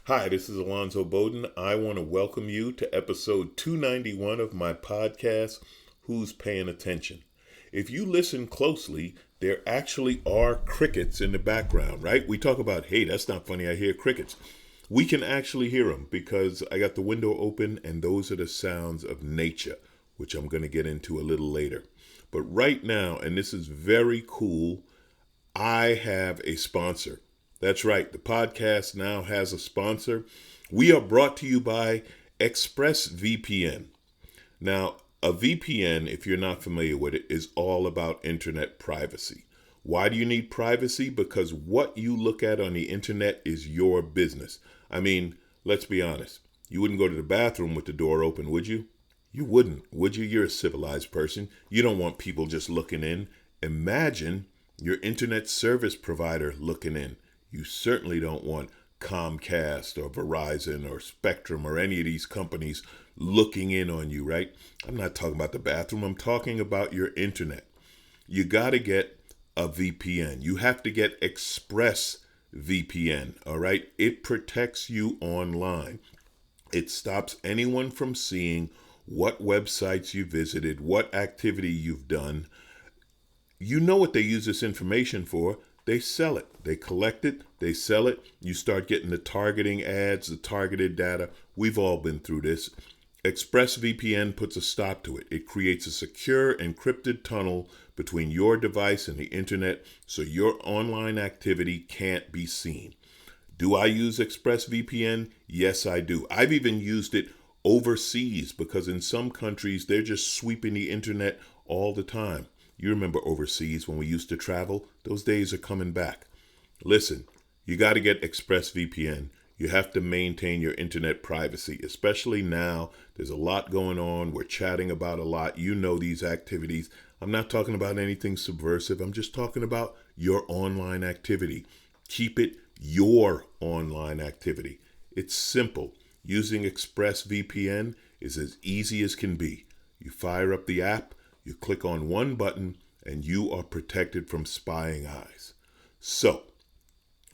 Hi, this is Alonzo Bodden. I want to welcome you to episode 291 of my podcast, Who's Paying Attention? If you listen closely, there actually are crickets in the background, right? We talk about, hey, that's not funny, I hear crickets. We can actually hear them because I got the window open and those are the sounds of nature, which I'm going to get into a little later. But right now, and this is very cool, I have a sponsor. That's right. The podcast now has a sponsor. We are brought to you by ExpressVPN. Now, a VPN, if you're not familiar with it, is all about internet privacy. Why do you need privacy? Because what you look at on the internet is your business. I mean, let's be honest. You wouldn't go to the bathroom with the door open, would you? You wouldn't, would you? You're a civilized person. You don't want people just looking in. Imagine your internet service provider looking in. You certainly don't want Comcast or Verizon or Spectrum or any of these companies looking in on you, right? I'm not talking about the bathroom. I'm talking about your internet. You got to get a VPN. You have to get ExpressVPN, all right? It protects you online. It stops anyone from seeing what websites you visited, what activity you've done. You know what they use this information for. They sell it. They collect it. They sell it. You start getting the targeting ads, the targeted data. We've all been through this. ExpressVPN puts a stop to it. It creates a secure, encrypted tunnel between your device and the internet so your online activity can't be seen. Do I use ExpressVPN? Yes, I do. I've even used it overseas because in some countries, they're just sweeping the internet all the time. You remember overseas when we used to travel? Those days are coming back. Listen, you got to get ExpressVPN. You have to maintain your internet privacy, especially now. There's a lot going on. We're chatting about a lot. You know these activities. I'm not talking about anything subversive. I'm just talking about your online activity. Keep it your online activity. It's simple. Using ExpressVPN is as easy as can be. You fire up the app. You click on one button and you are protected from spying eyes. So,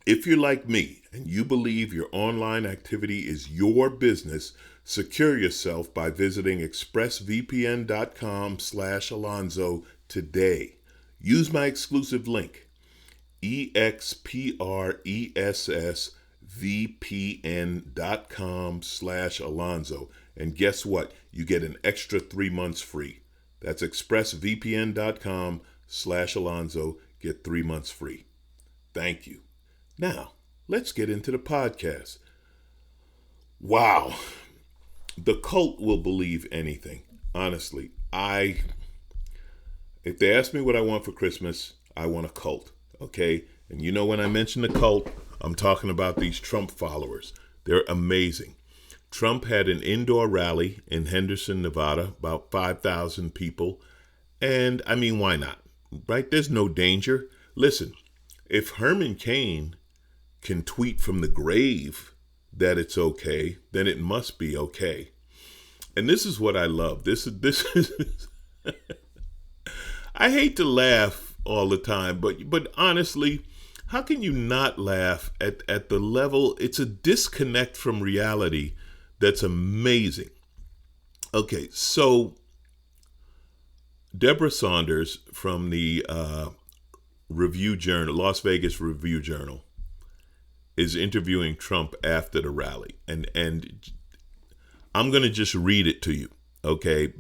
if you're like me and you believe your online activity is your business, secure yourself by visiting expressvpn.com/Alonzo today. Use my exclusive link, expressvpn.com/Alonzo. And guess what? You get an extra 3 months free. That's expressvpn.com/Alonzo. Get 3 months free. Thank you. Now, let's get into the podcast. Wow. The cult will believe anything. Honestly, if they ask me what I want for Christmas, I want a cult. Okay? And you know when I mention the cult, I'm talking about these Trump followers. They're amazing. Trump had an indoor rally in Henderson, Nevada, about 5,000 people. And I mean, why not? Right? There's no danger. Listen, if Herman Cain can tweet from the grave that it's okay, then it must be okay. And this is what I love. This is I hate to laugh all the time, but honestly, how can you not laugh at the level? It's a disconnect from reality that's amazing. Okay, so Deborah Saunders from the Review Journal, Las Vegas Review Journal, is interviewing Trump after the rally. And I'm going to just read it to you, okay?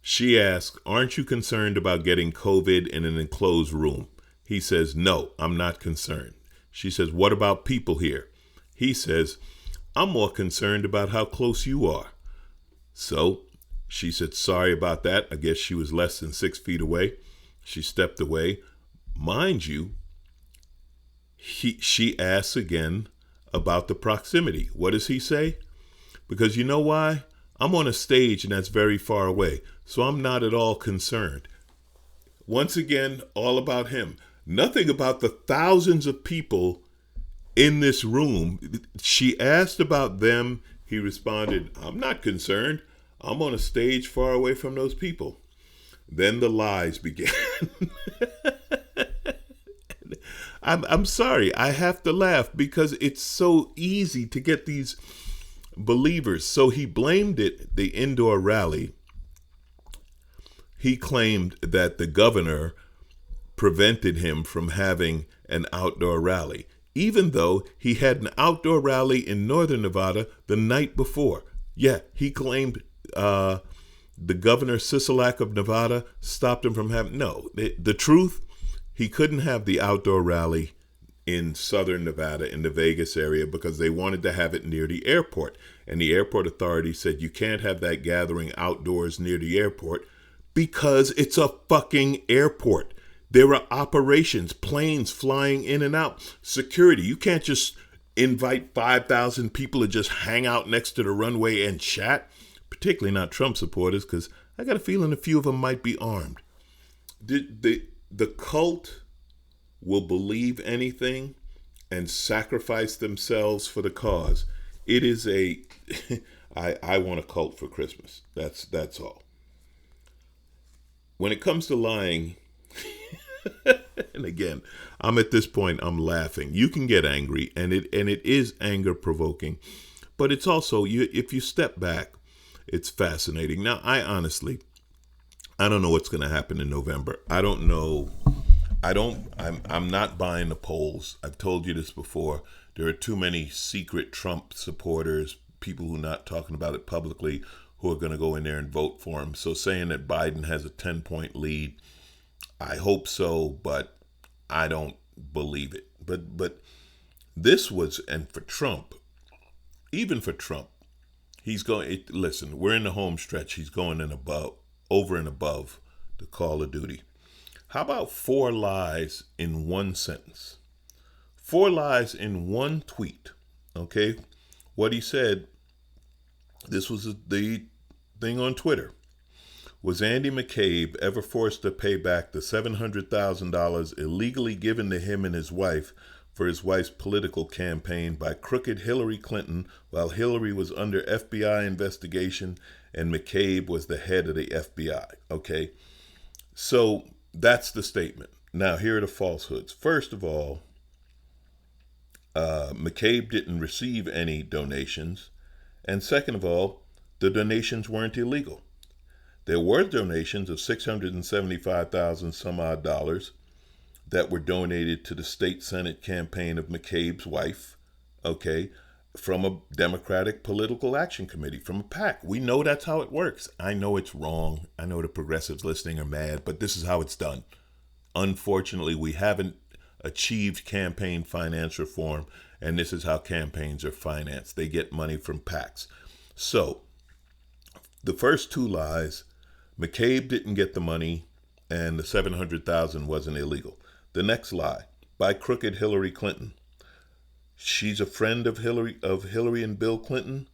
She asks, aren't you concerned about getting COVID in an enclosed room? He says, no, I'm not concerned. She says, what about people here? He says, I'm more concerned about how close you are. So she said, sorry about that. I guess she was less than 6 feet away. She stepped away. Mind you, she asks again about the proximity. What does he say? Because you know why? I'm on a stage and that's very far away. So I'm not at all concerned. Once again, all about him. Nothing about the thousands of people in this room. She asked about them. He responded, I'm not concerned. I'm on a stage far away from those people. Then the lies began. I'm sorry. I have to laugh because it's so easy to get these believers. So he blamed it, the indoor rally. He claimed that the governor prevented him from having an outdoor rally, even though he had an outdoor rally in northern Nevada the night before. Yeah, he claimed the governor Sisolak of Nevada stopped him from having. No, the truth, he couldn't have the outdoor rally in southern Nevada in the Vegas area because they wanted to have it near the airport. And the airport authority said you can't have that gathering outdoors near the airport because it's a fucking airport. There are operations, planes flying in and out, security. You can't just invite 5,000 people to just hang out next to the runway and chat, particularly not Trump supporters, because I got a feeling a few of them might be armed. The cult will believe anything and sacrifice themselves for the cause. It is I want a cult for Christmas. That's all. When it comes to lying, and again, I'm at this point, I'm laughing. You can get angry, and it is anger provoking, but it's also, if you step back, it's fascinating. Now, I don't know what's going to happen in November. I don't know. I'm not buying the polls. I've told you this before. There are too many secret Trump supporters, people who are not talking about it publicly, who are going to go in there and vote for him. So saying that Biden has a 10-point lead, I hope so, but I don't believe it. But this was, and for Trump, even for Trump, he's going, listen, we're in the home stretch. He's going over and above the call of duty. How about 4 lies in one sentence? 4 lies in one tweet, okay? What he said, this was the thing on Twitter. Was Andy McCabe ever forced to pay back the $700,000 illegally given to him and his wife for his wife's political campaign by crooked Hillary Clinton while Hillary was under FBI investigation and McCabe was the head of the FBI? Okay, so that's the statement. Now, here are the falsehoods. First of all, McCabe didn't receive any donations. And second of all, the donations weren't illegal. There were donations of $675,000 some odd dollars that were donated to the state Senate campaign of McCabe's wife, okay, from a Democratic Political Action Committee, from a PAC. We know that's how it works. I know it's wrong. I know the progressives listening are mad, but this is how it's done. Unfortunately, we haven't achieved campaign finance reform, and this is how campaigns are financed. They get money from PACs. So, the first 2 lies, McCabe didn't get the money, and the $700,000 wasn't illegal. The next lie, by crooked Hillary Clinton. She's a friend of Hillary and Bill Clinton.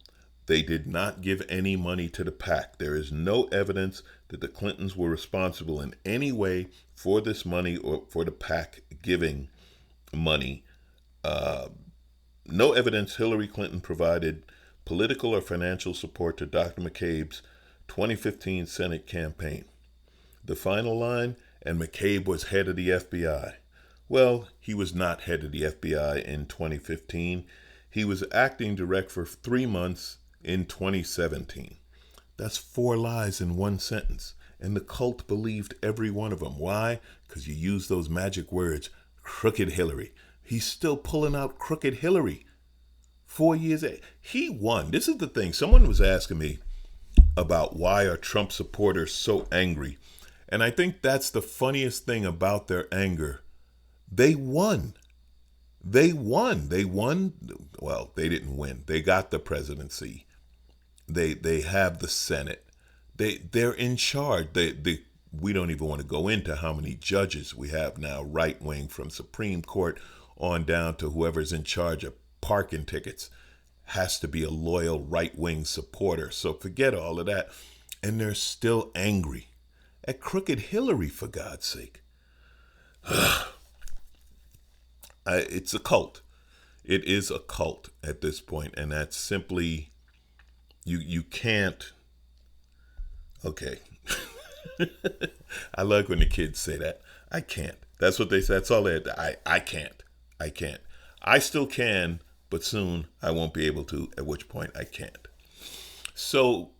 They did not give any money to the PAC. There is no evidence that the Clintons were responsible in any way for this money or for the PAC giving money. No evidence Hillary Clinton provided political or financial support to Dr. McCabe's 2015 Senate campaign. The final line, and McCabe was head of the FBI. Well, he was not head of the FBI in 2015. He was acting director for 3 months in 2017. That's 4 lies in one sentence. And the cult believed every one of them. Why? Because you use those magic words, crooked Hillary. He's still pulling out crooked Hillary. 4 years, he won. This is the thing. Someone was asking me about why are Trump supporters so angry. And I think that's the funniest thing about their anger. They won. They won. Well, they didn't win. They got the presidency. They have the Senate. They're in charge. We don't even want to go into how many judges we have now, right wing, from Supreme Court on down to whoever's in charge of parking tickets has to be a loyal right wing supporter. So forget all of that. And they're still angry at crooked Hillary, for God's sake. It's a cult. It is a cult at this point, and that's simply, you can't, okay. I like when the kids say that. I can't. That's what they said. That's all they had. I can't. I can't. I still can, but soon I won't be able to, at which point I can't. So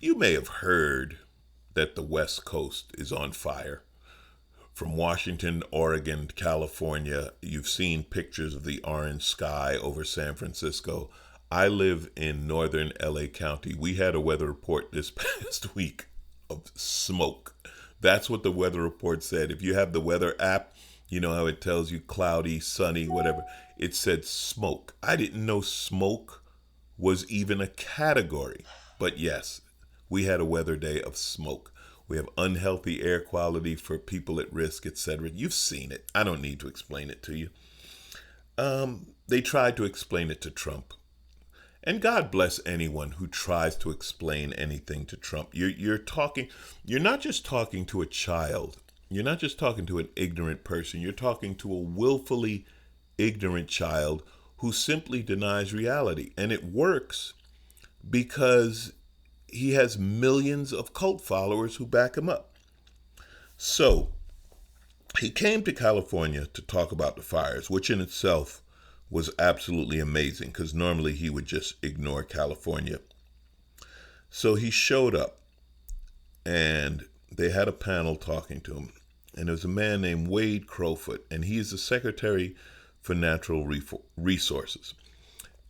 you may have heard that the West Coast is on fire. From Washington, Oregon, California, you've seen pictures of the orange sky over San Francisco. I live in northern LA County. We had a weather report this past week of smoke. That's what the weather report said. If you have the weather app, you know how it tells you cloudy, sunny, whatever. It said smoke. I didn't know smoke was even a category. But yes, we had a weather day of smoke. We have unhealthy air quality for people at risk, etc. You've seen it. I don't need to explain it to you. They tried to explain it to Trump. And God bless anyone who tries to explain anything to Trump. You're not just talking to a child. You're not just talking to an ignorant person. You're talking to a willfully ignorant child who simply denies reality. And it works because he has millions of cult followers who back him up. So he came to California to talk about the fires, which in itself was absolutely amazing because normally he would just ignore California. So he showed up and they had a panel talking to him. And there was a man named Wade Crowfoot, and he is the Secretary for Natural Resources.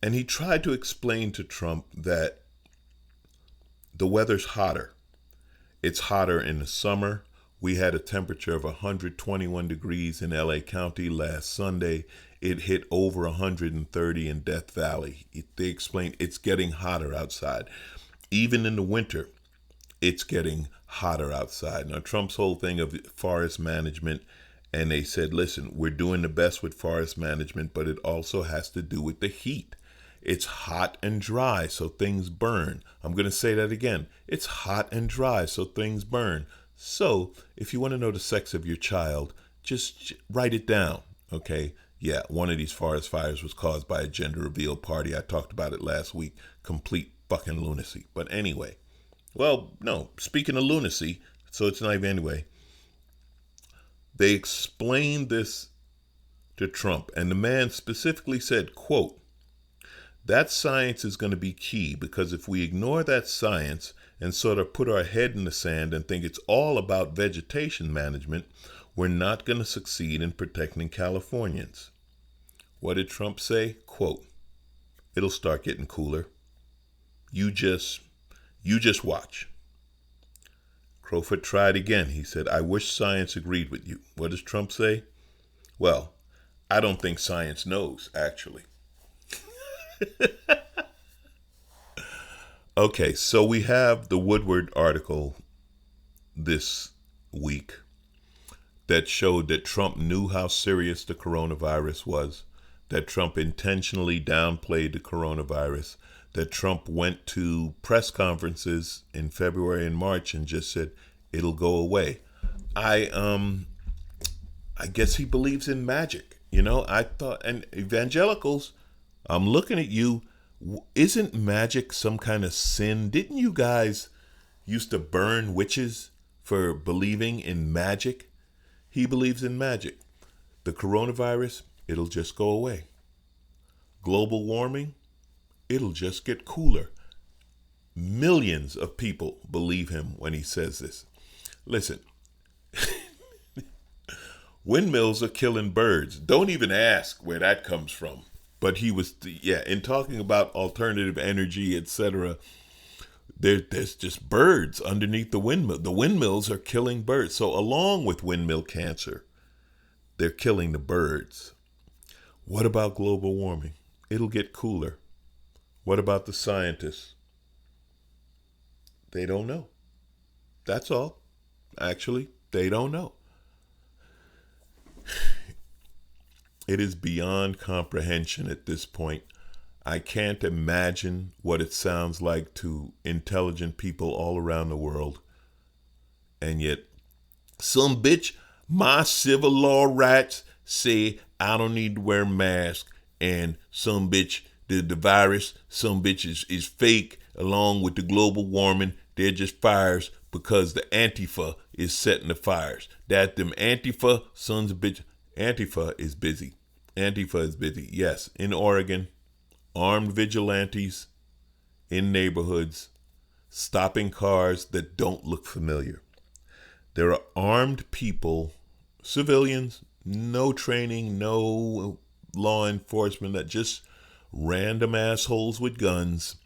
And he tried to explain to Trump that the weather's hotter. It's hotter in the summer. We had a temperature of 121 degrees in LA County last Sunday. It hit over 130 in Death Valley. They explained it's getting hotter outside. Even in the winter, it's getting hotter outside. Now, Trump's whole thing of forest management, and they said, listen, we're doing the best with forest management, but it also has to do with the heat. It's hot and dry, so things burn. I'm going to say that again. It's hot and dry, so things burn. So if you want to know the sex of your child, just write it down, okay? Yeah, one of these forest fires was caused by a gender reveal party. I talked about it last week. Complete fucking lunacy. But anyway, well, no, speaking of lunacy, so it's not even anyway. They explained this to Trump, and the man specifically said, quote, that science is going to be key because if we ignore that science and sort of put our head in the sand and think it's all about vegetation management, we're not going to succeed in protecting Californians. What did Trump say? Quote, it'll start getting cooler. You just watch. Crowfoot tried again. He said, I wish science agreed with you. What does Trump say? Well, I don't think science knows, actually. Okay, so we have the Woodward article this week that showed that Trump knew how serious the coronavirus was, that Trump intentionally downplayed the coronavirus, that Trump went to press conferences in February and March and just said, it'll go away. I guess he believes in magic. You know, I thought, and evangelicals, I'm looking at you. Isn't magic some kind of sin? Didn't you guys used to burn witches for believing in magic? He believes in magic. The coronavirus, it'll just go away. Global warming, it'll just get cooler. Millions of people believe him when he says this. Listen, windmills are killing birds. Don't even ask where that comes from. But he was, in talking about alternative energy, etc., there's just birds underneath the windmill. The windmills are killing birds. So along with windmill cancer, they're killing the birds. What about global warming? It'll get cooler. What about the scientists? They don't know. That's all. Actually, they don't know. It is beyond comprehension at this point. I can't imagine what it sounds like to intelligent people all around the world. And yet, some bitch, my civil law rights say I don't need to wear a mask. And some bitch, the virus, some bitch is fake along with the global warming. They're just fires because the antifa is setting the fires. That them Antifa sons of bitch. Antifa is busy. Antifa is busy. Yes, in Oregon, armed vigilantes in neighborhoods stopping cars that don't look familiar. There are armed people, civilians, no training, no law enforcement, that just random assholes with guns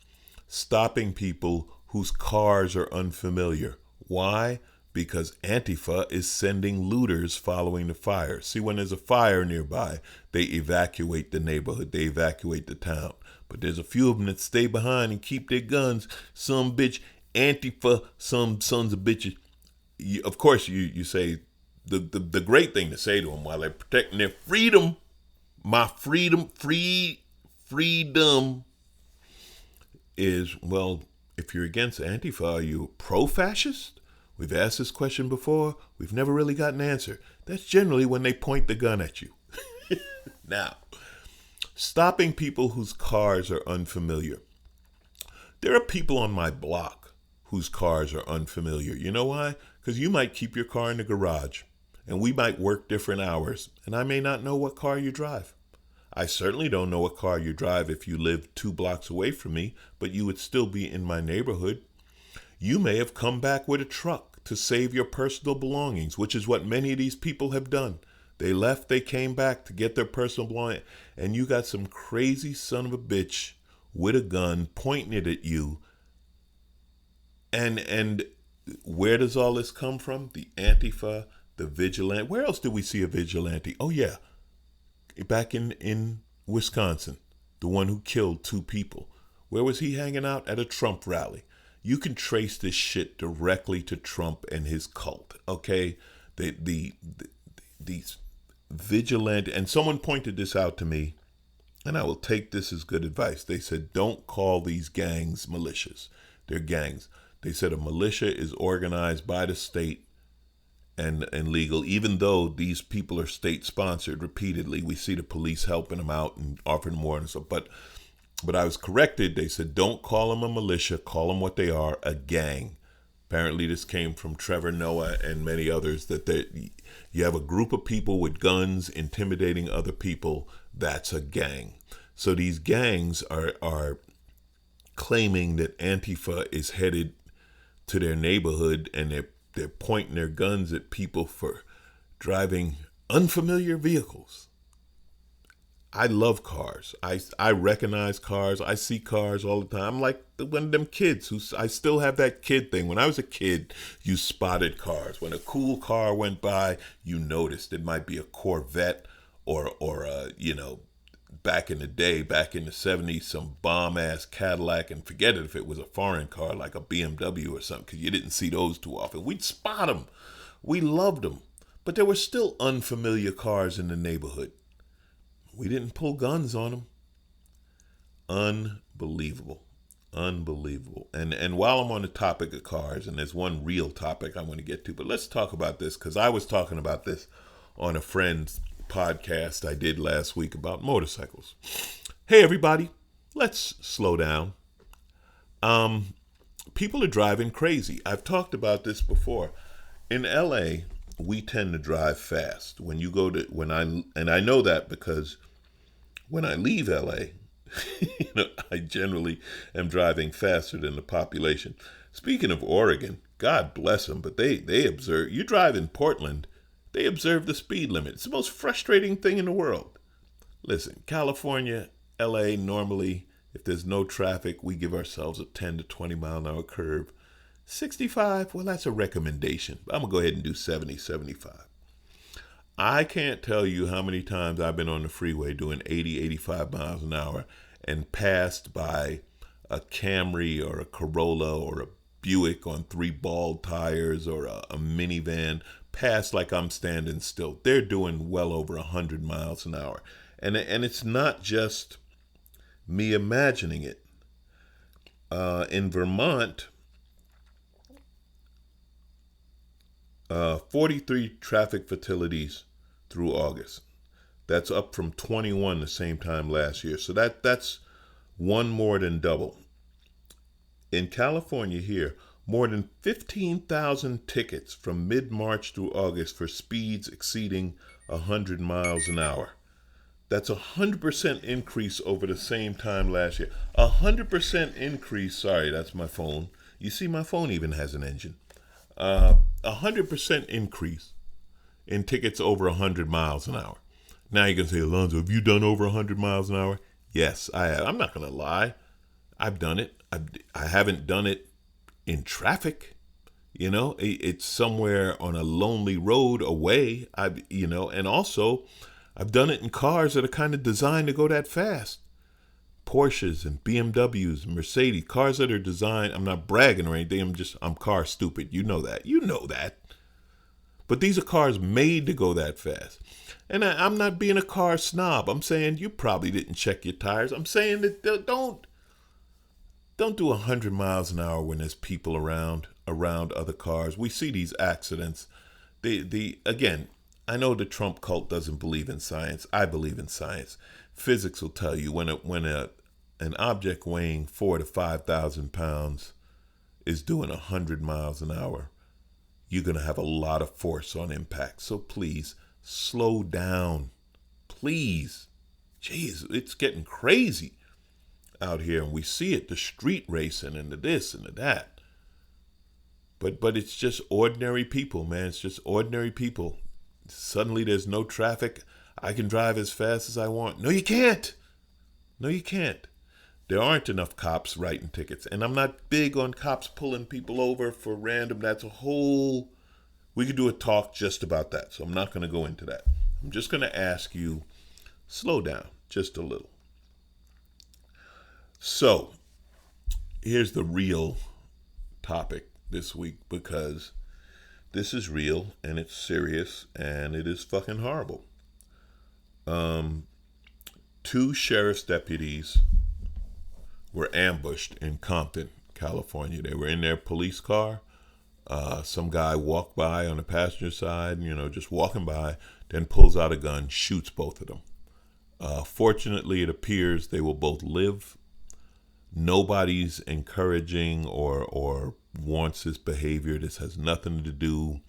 stopping people whose cars are unfamiliar. Why? Because Antifa is sending looters following the fire. See, when there's a fire nearby, they evacuate the neighborhood, they evacuate the town. But there's a few of them that stay behind and keep their guns. Some bitch, Antifa, some sons of bitches. Of course, you say the great thing to say to them while they're protecting their freedom, my freedom is, well, if you're against Antifa, are you pro-fascist? We've asked this question before. We've never really got an answer. That's generally when they point the gun at you. Now, stopping people whose cars are unfamiliar. There are people on my block whose cars are unfamiliar. You know why? Because you might keep your car in the garage, and we might work different hours, and I may not know what car you drive. I certainly don't know what car you drive if you live 2 blocks away from me, but you would still be in my neighborhood. You may have come back with a truck to save your personal belongings, which is what many of these people have done. They left, they came back to get their personal belongings, and you got some crazy son of a bitch with a gun pointing it at you. And where does all this come from? The Antifa, the vigilante. Where else do we see a vigilante? Oh, yeah. Back in Wisconsin, the one who killed 2 people. Where was he hanging out? At a Trump rally. You can trace this shit directly to Trump and his cult, okay? These vigilante, and someone pointed this out to me, and I will take this as good advice. They said, don't call these gangs militias. They're gangs. They said a militia is organized by the state and legal, even though these people are state-sponsored repeatedly. We see the police helping them out and offering more and stuff. But I was corrected. They said, don't call them a militia. Call them what they are, a gang. Apparently this came from Trevor Noah and many others, that you have a group of people with guns intimidating other people. That's a gang. So these gangs are claiming that Antifa is headed to their neighborhood, and they're pointing their guns at people for driving unfamiliar vehicles. I love cars. I recognize cars. I see cars all the time. I'm like one of them kids I still have that kid thing. When I was a kid, you spotted cars. When a cool car went by, you noticed. It might be a Corvette or back in the day, back in the 70s, some bomb-ass Cadillac, and forget it if it was a foreign car like a BMW or something, because you didn't see those too often. We'd spot them. We loved them. But there were still unfamiliar cars in the neighborhood. We didn't pull guns on them. Unbelievable. Unbelievable. And while I'm on the topic of cars, and there's one real topic I want to get to, but let's talk about this, because I was talking about this on a friend's podcast I did last week about motorcycles. Hey, everybody, let's slow down. People are driving crazy. I've talked about this before. In LA, we tend to drive fast. I know that because when I leave LA, I generally am driving faster than the population. Speaking of Oregon, God bless them, but they observe, you drive in Portland, they observe the speed limit. It's the most frustrating thing in the world. Listen, California, LA, normally, if there's no traffic, we give ourselves a 10 to 20 mile an hour curve. 65, well, that's a recommendation. I'm going to go ahead and do 70, 75. I can't tell you how many times I've been on the freeway doing 80, 85 miles an hour and passed by a Camry or a Corolla or a Buick on 3 bald tires or a minivan, passed like I'm standing still. They're doing well over 100 miles an hour. And it's not just me imagining it. In Vermont, 43 traffic fatalities through August. That's up from 21 the same time last year. So that's one more than double. In California here, more than 15,000 tickets from mid-March through August for speeds exceeding 100 miles an hour. That's 100% increase over the same time last year. 100% increase. Sorry, that's my phone. You see, my phone even has an engine. 100% increase in tickets over 100 miles an hour. Now you're going to say, Alonzo, have you done over 100 miles an hour? Yes, I have. I'm not going to lie. I've done it. I haven't done it in traffic. You know, it's somewhere on a lonely road away. And also I've done it in cars that are kind of designed to go that fast. Porsches and BMWs, and Mercedes, cars that are designed. I'm not bragging or anything. I'm car stupid. You know that. You know that. But these are cars made to go that fast. And I'm not being a car snob. I'm saying you probably didn't check your tires. I'm saying that don't do 100 miles an hour when there's people around other cars. We see these accidents. Again, I know the Trump cult doesn't believe in science. I believe in science. Physics will tell you when an object weighing 4,000 to 5,000 pounds is doing 100 miles an hour, you're going to have a lot of force on impact. So please, slow down. Please. Jeez, it's getting crazy out here. And we see it, the street racing and the this and the that. But it's just ordinary people, man. It's just ordinary people. Suddenly there's no traffic. I can drive as fast as I want. No, you can't. No, you can't. There aren't enough cops writing tickets. And I'm not big on cops pulling people over for random. That's a whole... We could do a talk just about that. So I'm not going to go into that. I'm just going to ask you, slow down just a little. So here's the real topic this week, because this is real and it's serious and it is fucking horrible. 2 sheriff's deputies were ambushed in Compton, California. They were in their police car. Some guy walked by on the passenger side, just walking by, then pulls out a gun, shoots both of them. Fortunately, it appears they will both live. Nobody's encouraging or wants this behavior. This has nothing to do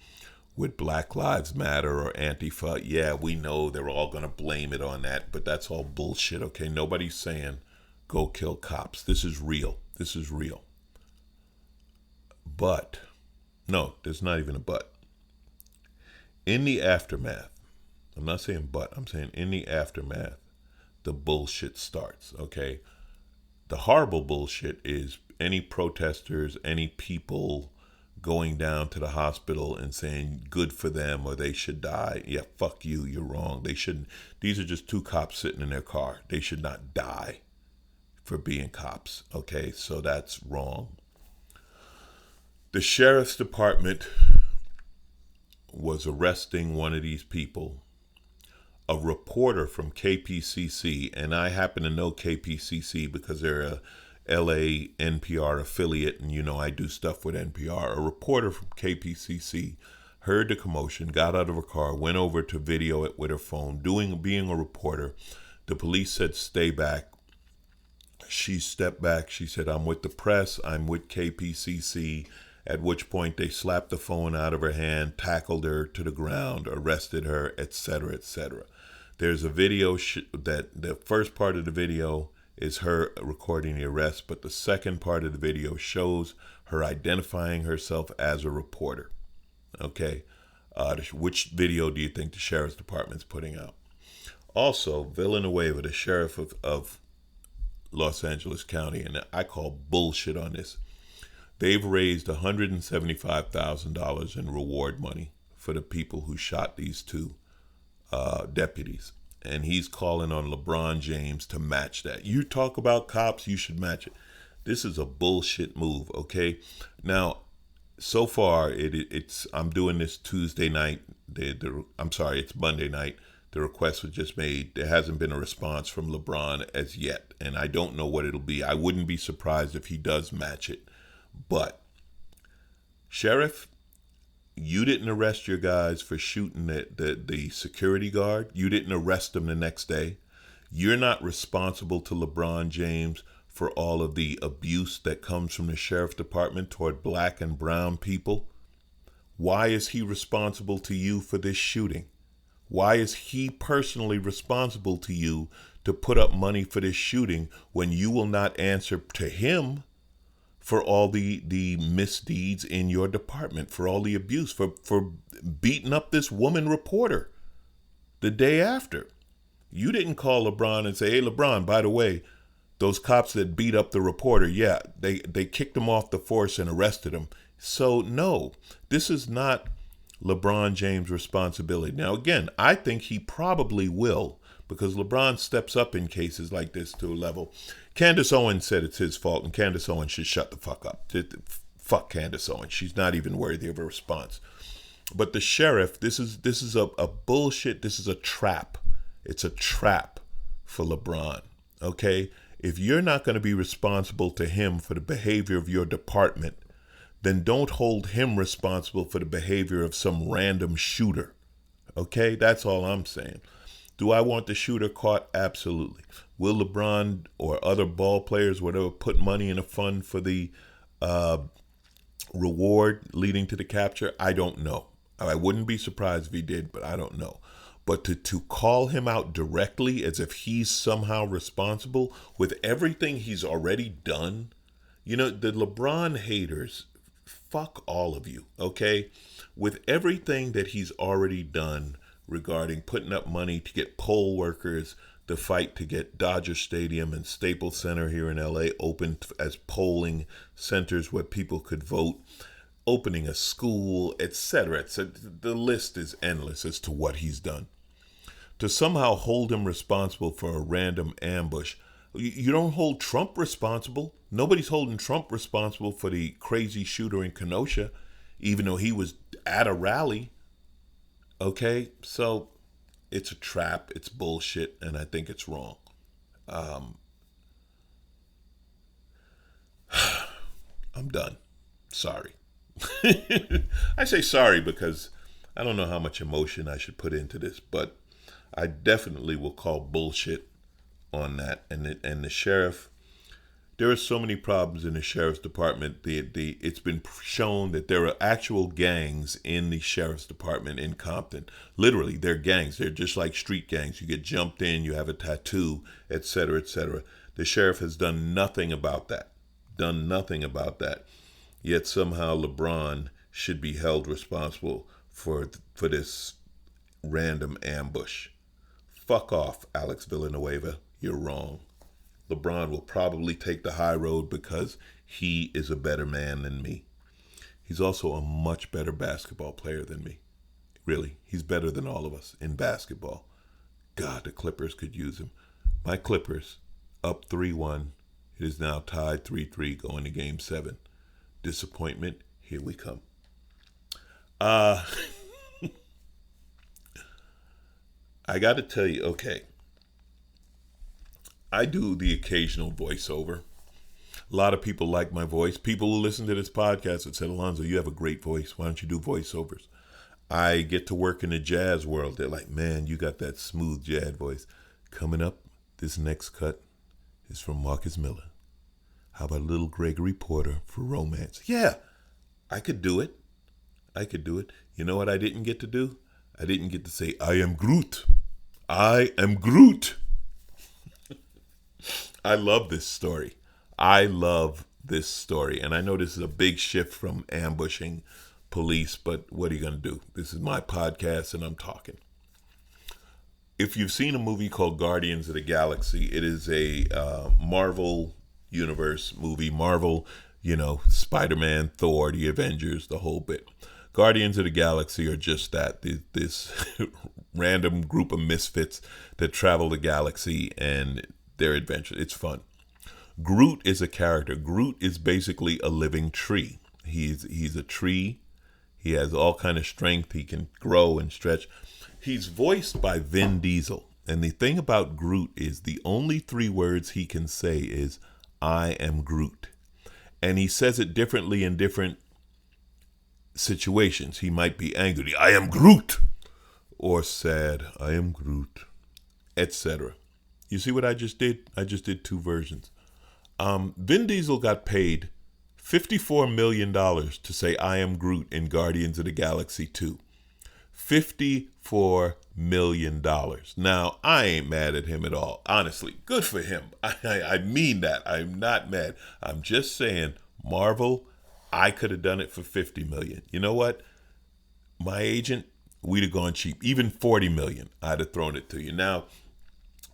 with Black Lives Matter or Antifa. Yeah, we know they're all going to blame it on that, but that's all bullshit, okay? Nobody's saying go kill cops. This is real. This is real. But, no, there's not even a but. In the aftermath, I'm not saying but, I'm saying in the aftermath, the bullshit starts, okay? The horrible bullshit is any protesters, any people going down to the hospital and saying good for them or they should die. Yeah, fuck you, you're wrong. They shouldn't. These are just 2 cops sitting in their car. They should not die for being cops, okay? So that's wrong. The sheriff's department was arresting one of these people, a reporter from KPCC, and I happen to know KPCC because they're a LA NPR affiliate, and I do stuff with NPR. A reporter from KPCC heard the commotion, got out of her car, went over to video it with her phone, being a reporter. The police said, stay back. She stepped back. She said, I'm with the press. I'm with KPCC. At which point they slapped the phone out of her hand, tackled her to the ground, arrested her, etc., etc. There's a video that the first part of the video is her recording the arrest, but the second part of the video shows her identifying herself as a reporter. Okay, which video do you think the sheriff's department's putting out? Also, Villanueva, the sheriff of Los Angeles County, and I call bullshit on this, they've raised $175,000 in reward money for the people who shot these 2 deputies. And he's calling on LeBron James to match that. You talk about cops, you should match it. This is a bullshit move, okay? Now, so far, I'm doing this Tuesday night. It's Monday night. The request was just made. There hasn't been a response from LeBron as yet, and I don't know what it'll be. I wouldn't be surprised if he does match it. But, Sheriff, you didn't arrest your guys for shooting the security guard. You didn't arrest them the next day. You're not responsible to LeBron James for all of the abuse that comes from the sheriff's department toward black and brown people? Why is he responsible to you for this shooting? Why is he personally responsible to you to put up money for this shooting when you will not answer to him for all the misdeeds in your department, for all the abuse, for beating up this woman reporter the day after? You didn't call LeBron and say, hey, LeBron, by the way, those cops that beat up the reporter, yeah, they kicked him off the force and arrested him. So, no, this is not LeBron James' responsibility. Now, again, I think he probably will, because LeBron steps up in cases like this to a level. Candace Owens said it's his fault, and Candace Owens should shut the fuck up. Fuck Candace Owens. She's not even worthy of a response. But the sheriff, this is a bullshit. This is a trap. It's a trap for LeBron, okay? If you're not going to be responsible to him for the behavior of your department, then don't hold him responsible for the behavior of some random shooter, okay? That's all I'm saying. Do I want the shooter caught? Absolutely. Will LeBron or other ball players, whatever, put money in a fund for the reward leading to the capture? I don't know. I wouldn't be surprised if he did, but I don't know. But to call him out directly as if he's somehow responsible with everything he's already done, the LeBron haters, fuck all of you, okay? With everything that he's already done regarding putting up money to get poll workers, the fight to get Dodger Stadium and Staples Center here in LA opened as polling centers where people could vote, opening a school, etc. The list is endless as to what he's done. To somehow hold him responsible for a random ambush, you don't hold Trump responsible. Nobody's holding Trump responsible for the crazy shooter in Kenosha, even though he was at a rally. Okay, so it's a trap, it's bullshit, and I think it's wrong. I'm done. Sorry. I say sorry because I don't know how much emotion I should put into this, but I definitely will call bullshit on that. And the sheriff, there are so many problems in the sheriff's department. It's been shown that there are actual gangs in the sheriff's department in Compton. Literally, they're gangs. They're just like street gangs. You get jumped in, you have a tattoo, etc., etc. The sheriff has done nothing about that. Yet somehow LeBron should be held responsible for this random ambush. Fuck off, Alex Villanueva. You're wrong. LeBron will probably take the high road because he is a better man than me. He's also a much better basketball player than me. Really, he's better than all of us in basketball. God, the Clippers could use him. My Clippers, up 3-1. It is now tied 3-3 going to Game 7. Disappointment, here we come. I got to tell you, okay, I do the occasional voiceover. A lot of people like my voice. People who listen to this podcast have said, Alonzo, you have a great voice. Why don't you do voiceovers? I get to work in the jazz world. They're like, man, you got that smooth jazz voice. Coming up, this next cut is from Marcus Miller. How about a little Gregory Porter for romance? Yeah, I could do it. You know what I didn't get to do? I didn't get to say, I am Groot. I am Groot. I love this story. And I know this is a big shift from ambushing police, but what are you going to do? This is my podcast and I'm talking. If you've seen a movie called Guardians of the Galaxy, it is a Marvel Universe movie. Marvel, Spider-Man, Thor, the Avengers, the whole bit. Guardians of the Galaxy are just that. This random group of misfits that travel the galaxy and their adventure. It's fun. Groot is a character. Groot is basically a living tree. He's a tree. He has all kind of strength. He can grow and stretch. He's voiced by Vin Diesel. And the thing about Groot is the only 3 words he can say is, I am Groot. And he says it differently in different situations. He might be angry, I am Groot, or sad, I am Groot, etc. You see what I just did? I just did 2 versions. Vin Diesel got paid $54 million to say I am Groot in Guardians of the Galaxy 2. $54 million. Now, I ain't mad at him at all. Honestly, good for him. I mean that. I'm not mad. I'm just saying, Marvel, I could have done it for $50 million. You know what? My agent, we'd have gone cheap. Even $40 million, I'd have thrown it to you. Now,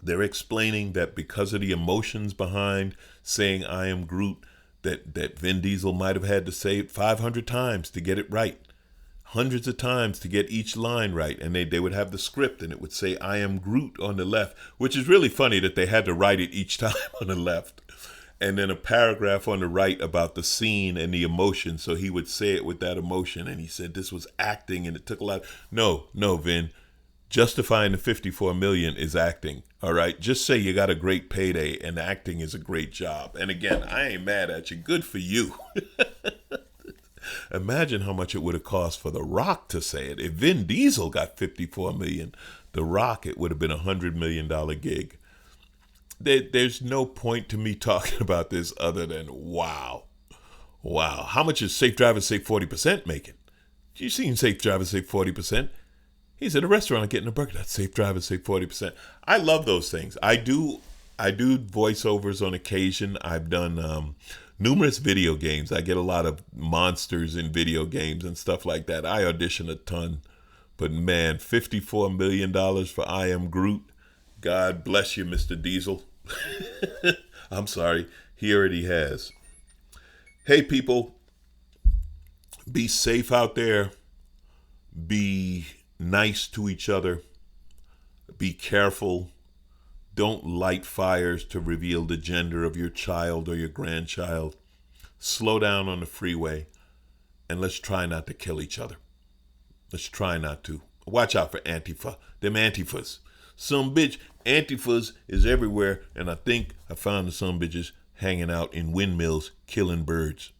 they're explaining that because of the emotions behind saying I am Groot, that Vin Diesel might have had to say it 500 times to get it right. Hundreds of times to get each line right. And they would have the script and it would say I am Groot on the left, which is really funny that they had to write it each time on the left. And then a paragraph on the right about the scene and the emotion. So he would say it with that emotion. And he said this was acting and it took a lot. No, Vin. Justifying the $54 million is acting. All right. Just say you got a great payday and acting is a great job. And again, I ain't mad at you. Good for you. Imagine how much it would have cost for The Rock to say it. If Vin Diesel got $54 million, The Rock, it would have been a $100 million gig. There's no point to me talking about this other than wow. How much is Safe Driver Save 40% making? You seen Safe Driver Save 40%? He's at a restaurant getting a burger. That's Safe Driver Save 40%. I love those things. I do voiceovers on occasion. I've done numerous video games. I get a lot of monsters in video games and stuff like that. I audition a ton. But man, $54 million for I Am Groot. God bless you, Mr. Diesel. I'm sorry. He already has. Hey, people. Be safe out there. Be nice to each other. Be careful. Don't light fires to reveal the gender of your child or your grandchild. Slow down on the freeway. And let's try not to kill each other. Let's try not to. Watch out for Antifa. Them Antifas. Some bitch. Antifas is everywhere. And I think I found the some bitches hanging out in windmills killing birds.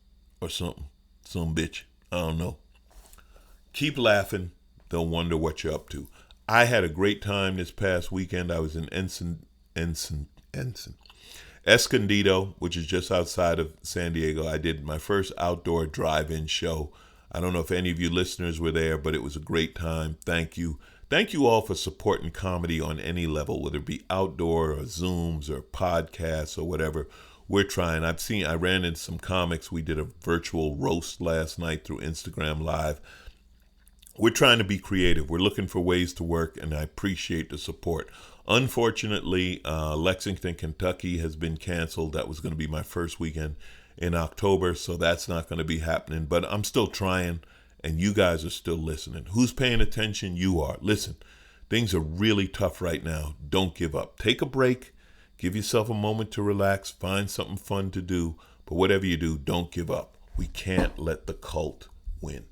Or something. Some bitch. I don't know. Keep laughing. They'll wonder what you're up to. I had a great time this past weekend. I was in Escondido, which is just outside of San Diego. I did my first outdoor drive-in show. I don't know if any of you listeners were there, but it was a great time. Thank you. Thank you all for supporting comedy on any level, whether it be outdoor or Zooms or podcasts or whatever. We're trying. I ran into some comics. We did a virtual roast last night through Instagram Live. We're trying to be creative. We're looking for ways to work, and I appreciate the support. Unfortunately, Lexington, Kentucky has been canceled. That was going to be my first weekend in October, so that's not going to be happening. But I'm still trying, and you guys are still listening. Who's paying attention? You are. Listen, things are really tough right now. Don't give up. Take a break. Give yourself a moment to relax. Find something fun to do. But whatever you do, don't give up. We can't let the cult win.